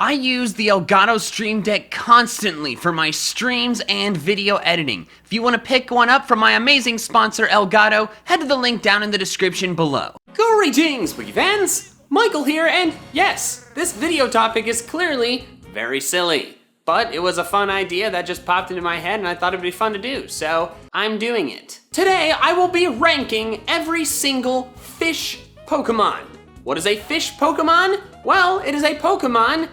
I use the Elgato Stream Deck constantly for my streams and video editing. If you want to pick one up from my amazing sponsor Elgato, head to the link down in the description below. Greetings, Wiki fans! Michael here, and yes, this video topic is clearly very silly. But it was a fun idea that just popped into my head and I thought it'd be fun to do, so I'm doing it. Today, I will be ranking every single fish Pokemon. What is a fish Pokemon? Well, it is a Pokemon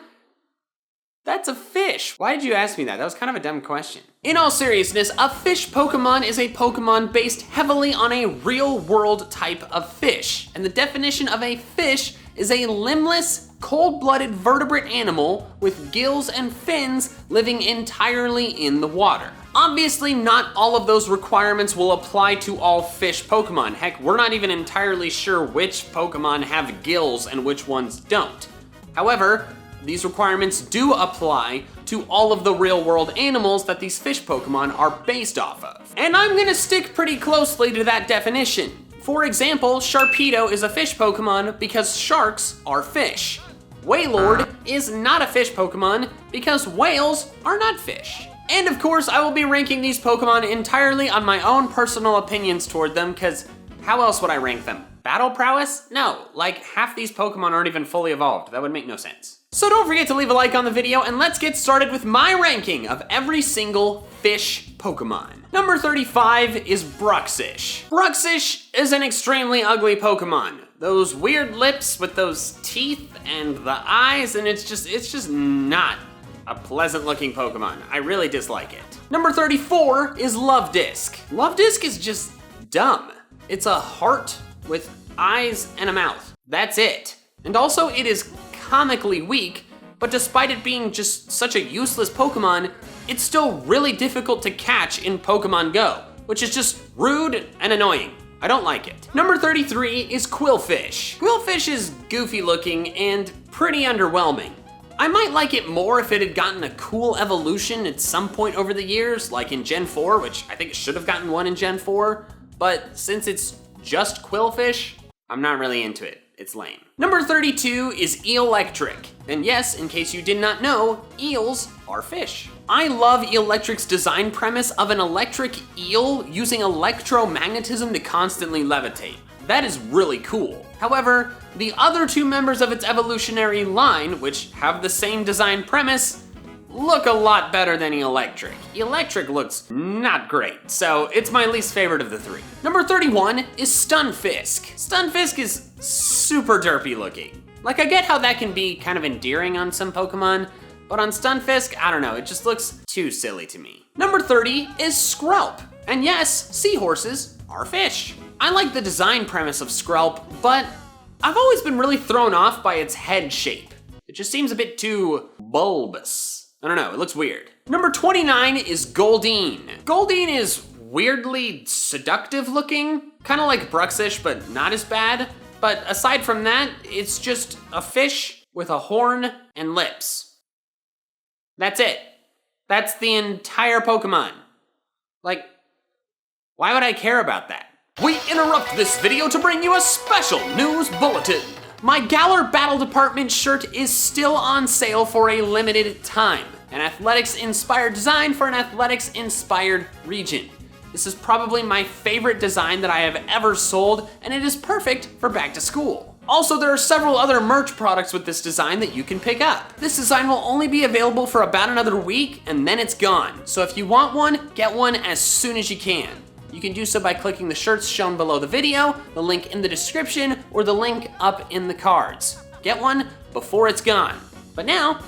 that's a fish. Why did you ask me that? That was kind of a dumb question. In all seriousness, a fish Pokemon is a Pokemon based heavily on a real-world type of fish. And the definition of a fish is a limbless, cold-blooded vertebrate animal with gills and fins living entirely in the water. Obviously, not all of those requirements will apply to all fish Pokemon. Heck, we're not even entirely sure which Pokemon have gills and which ones don't. However, these requirements do apply to all of the real-world animals that these fish Pokemon are based off of. And I'm gonna stick pretty closely to that definition. For example, Sharpedo is a fish Pokemon because sharks are fish. Wailord is not a fish Pokemon because whales are not fish. And of course, I will be ranking these Pokemon entirely on my own personal opinions toward them, because how else would I rank them? Battle prowess? No, like half these Pokemon aren't even fully evolved. That would make no sense. So don't forget to leave a like on the video and let's get started with my ranking of every single fish Pokemon. Number 35 is Bruxish. Bruxish is an extremely ugly Pokemon. Those weird lips with those teeth and the eyes, and it's just not a pleasant looking Pokemon. I really dislike it. Number 34 is Luvdisc. Luvdisc is just dumb. It's a heart with eyes and a mouth. That's it. And also it is comically weak, but despite it being just such a useless Pokemon, it's still really difficult to catch in Pokemon Go, which is just rude and annoying. I don't like it. Number 33 is Qwilfish. Qwilfish is goofy looking and pretty underwhelming. I might like it more if it had gotten a cool evolution at some point over the years, like in Gen 4, which I think it should have gotten one in Gen 4, but since it's just Qwilfish, I'm not really into it. It's lame. Number 32 is Eelektrik. And yes, in case you did not know, eels are fish. I love Eelektrik's design premise of an electric eel using electromagnetism to constantly levitate. That is really cool. However, the other two members of its evolutionary line, which have the same design premise, look a lot better than Eelektrik. Eelektrik looks not great, so it's my least favorite of the three. Number 31 is Stunfisk. Stunfisk is super derpy looking. Like, I get how that can be kind of endearing on some Pokemon, but on Stunfisk, I don't know, it just looks too silly to me. Number 30 is Skrelp. And yes, seahorses are fish. I like the design premise of Skrelp, but I've always been really thrown off by its head shape. It just seems a bit too bulbous. I don't know, it looks weird. Number 29 is Goldeen. Goldeen is weirdly seductive looking, kind of like Bruxish, but not as bad. But aside from that, it's just a fish with a horn and lips. That's it. That's the entire Pokemon. Like, why would I care about that? We interrupt this video to bring you a special news bulletin. My Galar Battle Department shirt is still on sale for a limited time. An athletics-inspired design for an athletics-inspired region. This is probably my favorite design that I have ever sold, and it is perfect for back to school. Also, there are several other merch products with this design that you can pick up. This design will only be available for about another week, and then it's gone. So if you want one, get one as soon as you can. You can do so by clicking the shirts shown below the video, the link in the description, or the link up in the cards. Get one before it's gone. But now,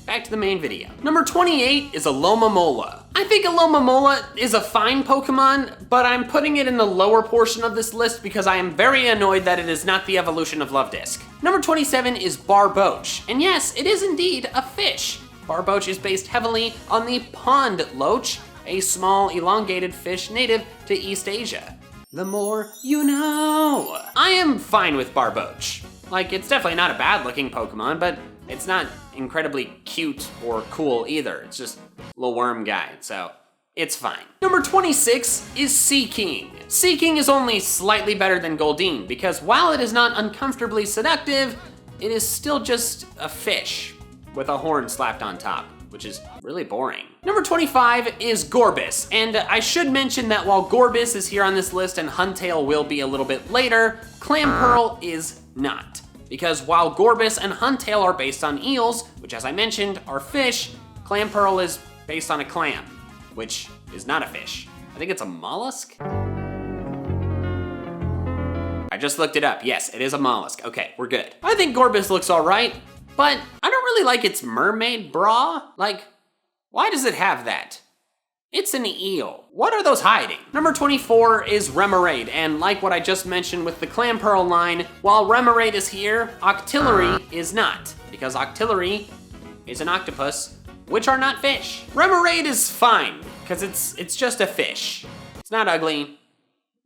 back to the main video. Number 28 is Alomomola. I think Alomomola is a fine Pokemon, but I'm putting it in the lower portion of this list because I am very annoyed that it is not the evolution of Luvdisc. Number 27 is Barboach. And yes, it is indeed a fish. Barboach is based heavily on the pond loach, a small elongated fish native to East Asia. The more you know. I am fine with Barboach. Like, it's definitely not a bad looking Pokemon, but it's not incredibly cute or cool either. It's just a little worm guy, so it's fine. Number 26 is Seaking. Seaking is only slightly better than Goldeen because while it is not uncomfortably seductive, it is still just a fish. with a horn slapped on top, which is really boring. Number 25 is Gorebyss, and I should mention that while Gorebyss is here on this list and Huntail will be a little bit later, Clamperl is not. Because while Gorebyss and Huntail are based on eels, which as I mentioned are fish, Clamperl is based on a clam, which is not a fish. I think it's a mollusk? I just looked it up. Yes, it is a mollusk. Okay, we're good. I think Gorebyss looks all right, but I don't really like its mermaid bra. Like, why does it have that? It's an eel. What are those hiding? Number 24 is Remoraid, and like what I just mentioned with the Clamperl line, while Remoraid is here, Octillery is not, because Octillery is an octopus, which are not fish. Remoraid is fine, because it's just a fish. It's not ugly,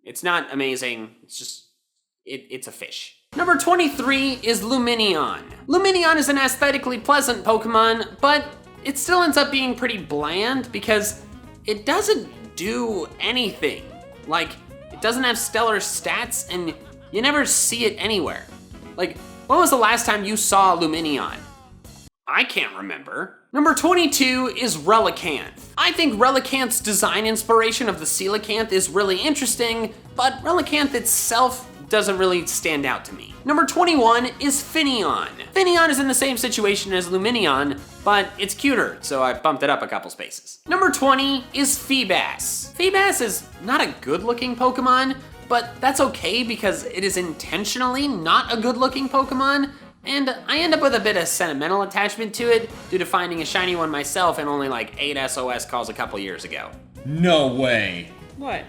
it's not amazing, it's just, it's a fish. Number 23 is Lumineon. Lumineon is an aesthetically pleasant Pokemon, but it still ends up being pretty bland because it doesn't do anything. Like, it doesn't have stellar stats and you never see it anywhere. Like, when was the last time you saw Lumineon? I can't remember. Number 22 is Relicanth. I think Relicanth's design inspiration of the Coelacanth is really interesting, but Relicanth itself doesn't really stand out to me. Number 21 is Finneon. Finneon is in the same situation as Lumineon, but it's cuter, so I bumped it up a couple spaces. Number 20 is Feebas. Feebas is not a good-looking Pokemon, but that's okay because it is intentionally not a good-looking Pokemon, and I end up with a bit of sentimental attachment to it due to finding a shiny one myself and only like 8 SOS calls a couple years ago. No way. What?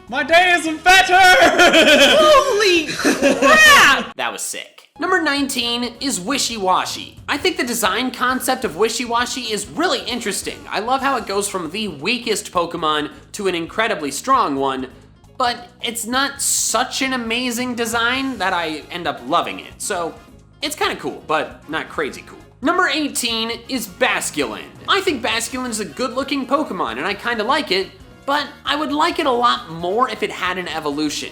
My day isn't better! Holy crap! That was sick. Number 19 is Wishy-Washy. I think the design concept of Wishy-Washy is really interesting. I love how it goes from the weakest Pokemon to an incredibly strong one, but it's not such an amazing design that I end up loving it. So it's kind of cool, but not crazy cool. Number 18 is Basculin. I think Basculin is a good-looking Pokemon and I kind of like it, but I would like it a lot more if it had an evolution.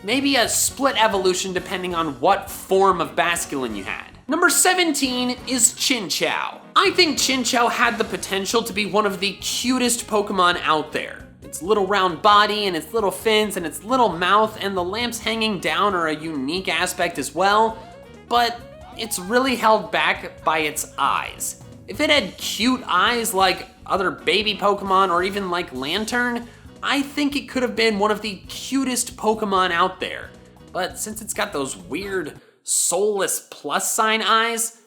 Maybe a split evolution depending on what form of Basculin you had. Number 17 is Chinchou. I think Chinchou had the potential to be one of the cutest Pokemon out there. Its little round body and its little fins and its little mouth and the lamps hanging down are a unique aspect as well, but it's really held back by its eyes. If it had cute eyes like other baby Pokemon or even like Lanturn, I think it could have been one of the cutest Pokemon out there. But since it's got those weird soulless plus sign eyes,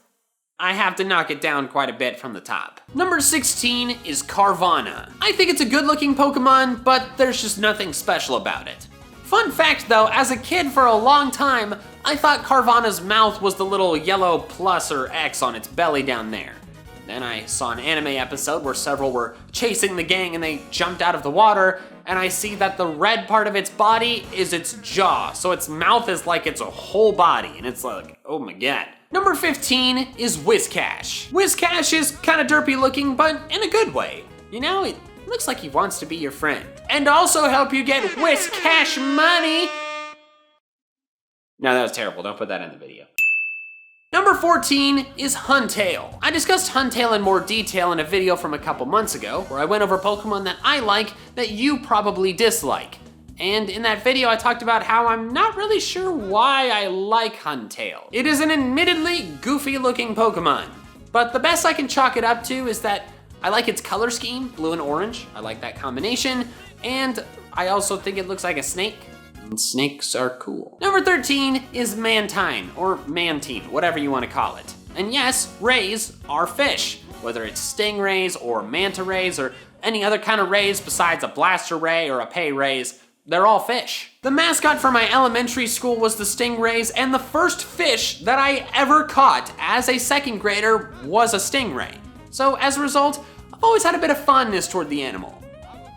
I have to knock it down quite a bit from the top. Number 16 is Carvanha. I think it's a good looking Pokemon, but there's just nothing special about it. Fun fact though, as a kid for a long time, I thought Carvanha's mouth was the little yellow plus or X on its belly down there. Then I saw an anime episode where several were chasing the gang and they jumped out of the water, and I see that the red part of its body is its jaw, so its mouth is like its a whole body, and it's like, oh my god. Number 15 is Whiscash. Whiscash is kind of derpy looking, but in a good way. You know, it looks like he wants to be your friend. And also help you get Whiscash money. No, that was terrible, don't put that in the video. Number 14 is Huntail. I discussed Huntail in more detail in a video from a couple months ago, where I went over Pokemon that I like that you probably dislike. And in that video, I talked about how I'm not really sure why I like Huntail. It is an admittedly goofy looking Pokemon, but the best I can chalk it up to is that I like its color scheme, blue and orange. I like that combination, and I also think it looks like a snake. And snakes are cool. Number 13 is Mantine, or Mantine, whatever you want to call it. And yes, rays are fish, whether it's stingrays or manta rays or any other kind of rays besides a blaster ray or a pay rays, they're all fish. The mascot for my elementary school was the stingrays, and the first fish that I ever caught as a second grader was a stingray. So as a result, I've always had a bit of fondness toward the animal.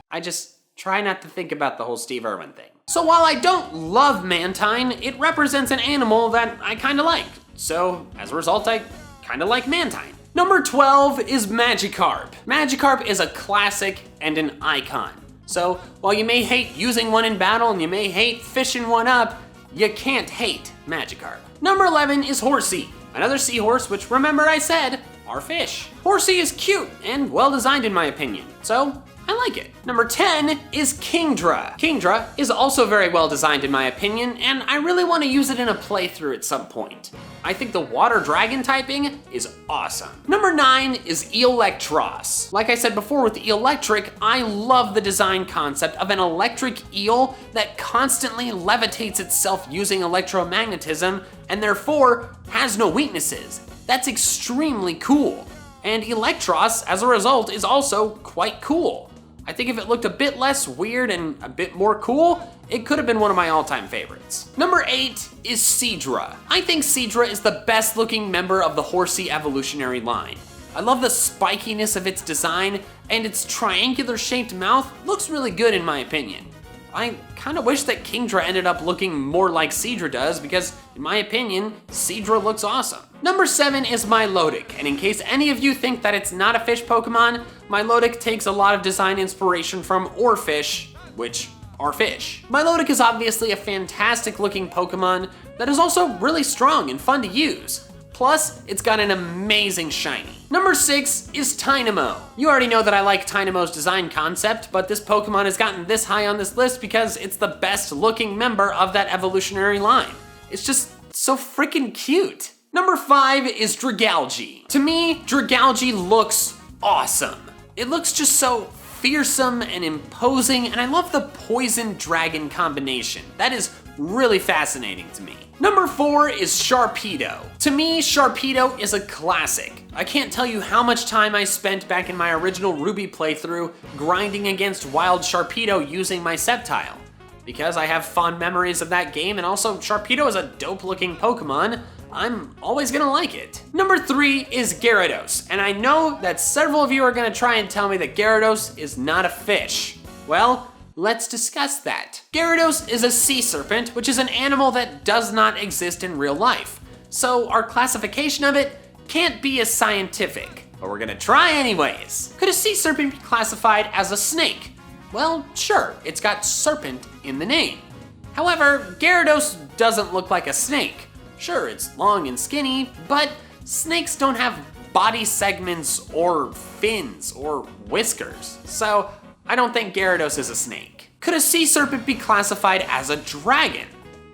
I just try not to think about the whole Steve Irwin thing. So while I don't love Mantine, it represents an animal that I kinda like. So as a result, I kinda like Mantine. Number 12 is Magikarp. Magikarp is a classic and an icon. So while you may hate using one in battle and you may hate fishing one up, you can't hate Magikarp. Number 11 is Horsea. Another seahorse, which remember I said are fish. Horsea is cute and well designed in my opinion, so I like it. Number 10 is Kingdra. Kingdra is also very well designed in my opinion, and I really want to use it in a playthrough at some point. I think the water dragon typing is awesome. Number 9 is Eelektross. Like I said before with the Eelektrik, I love the design concept of an electric eel that constantly levitates itself using electromagnetism and therefore has no weaknesses. That's extremely cool. And Eelektross, as a result, is also quite cool. I think if it looked a bit less weird and a bit more cool, it could have been one of my all-time favorites. Number 8 is Seadra. I think Seadra is the best looking member of the Horsea evolutionary line. I love the spikiness of its design, and its triangular shaped mouth looks really good in my opinion. I kind of wish that Kingdra ended up looking more like Seadra does because, in my opinion, Seadra looks awesome. Number 7 is Milotic, and in case any of you think that it's not a fish Pokemon, Milotic takes a lot of design inspiration from Oarfish, which are fish. Milotic is obviously a fantastic looking Pokemon that is also really strong and fun to use. Plus, it's got an amazing shiny. Number 6 is Tynamo. You already know that I like Tynamo's design concept, but this Pokemon has gotten this high on this list because it's the best looking member of that evolutionary line. It's just so freaking cute. Number 5 is Dragalge. To me, Dragalge looks awesome. It looks just so fearsome and imposing, and I love the poison dragon combination. That is really fascinating to me. Number 4 is Sharpedo. To me, Sharpedo is a classic. I can't tell you how much time I spent back in my original Ruby playthrough grinding against wild Sharpedo using my Sceptile. Because I have fond memories of that game, and also Sharpedo is a dope looking Pokemon, I'm always gonna like it. Number 3 is Gyarados, and I know that several of you are gonna try and tell me that Gyarados is not a fish. Well, let's discuss that. Gyarados is a sea serpent, which is an animal that does not exist in real life. So our classification of it can't be as scientific, but we're gonna try anyways. Could a sea serpent be classified as a snake? Well, sure, it's got serpent in the name. However, Gyarados doesn't look like a snake. Sure, it's long and skinny, but snakes don't have body segments or fins or whiskers. So I don't think Gyarados is a snake. Could a sea serpent be classified as a dragon?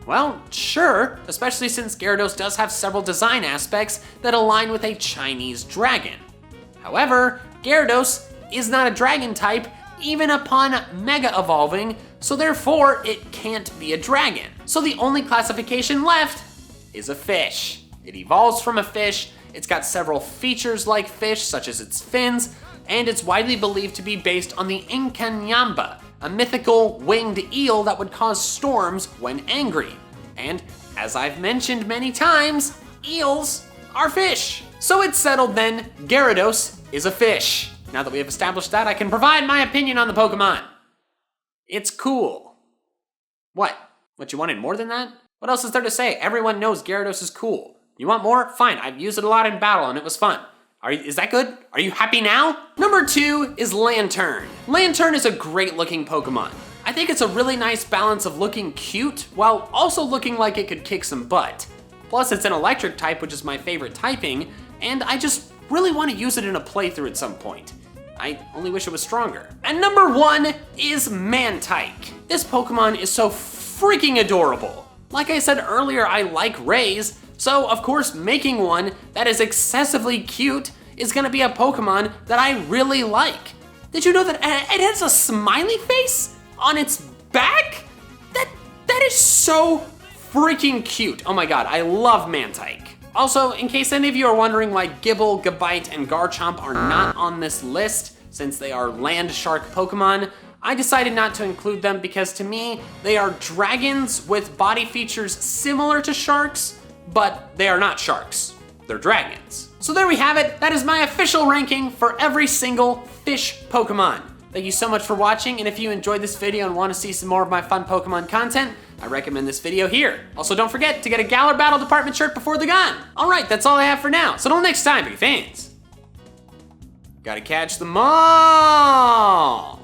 Well, sure, especially since Gyarados does have several design aspects that align with a Chinese dragon. However, Gyarados is not a dragon type even upon mega evolving, so therefore it can't be a dragon. So the only classification left is a fish. It evolves from a fish, it's got several features like fish, such as its fins, and it's widely believed to be based on the Inkanyamba, a mythical winged eel that would cause storms when angry. And as I've mentioned many times, eels are fish. So it's settled then, Gyarados is a fish. Now that we have established that, I can provide my opinion on the Pokemon. It's cool. What you wanted more than that? What else is there to say? Everyone knows Gyarados is cool. You want more? Fine, I've used it a lot in battle and it was fun. Is that good? Are you happy now? Number 2 is Lanturn. Lanturn is a great looking Pokemon. I think it's a really nice balance of looking cute while also looking like it could kick some butt. Plus it's an electric type, which is my favorite typing, and I just really want to use it in a playthrough at some point. I only wish it was stronger. And number 1 is Mantyke. This Pokemon is so freaking adorable. Like I said earlier, I like rays, so of course making one that is excessively cute is gonna be a Pokemon that I really like. Did you know that it has a smiley face on its back? That is so freaking cute. Oh my god, I love Mantyke. Also, in case any of you are wondering why Gible, Gabite, and Garchomp are not on this list, since they are land shark Pokemon, I decided not to include them because to me, they are dragons with body features similar to sharks, but they are not sharks. They're dragons. So there we have it. That is my official ranking for every single fish Pokemon. Thank you so much for watching, and if you enjoyed this video and want to see some more of my fun Pokemon content, I recommend this video here. Also, don't forget to get a Galar Battle Department shirt before they're gone. All right, that's all I have for now. So until next time, big fans. Gotta catch them all.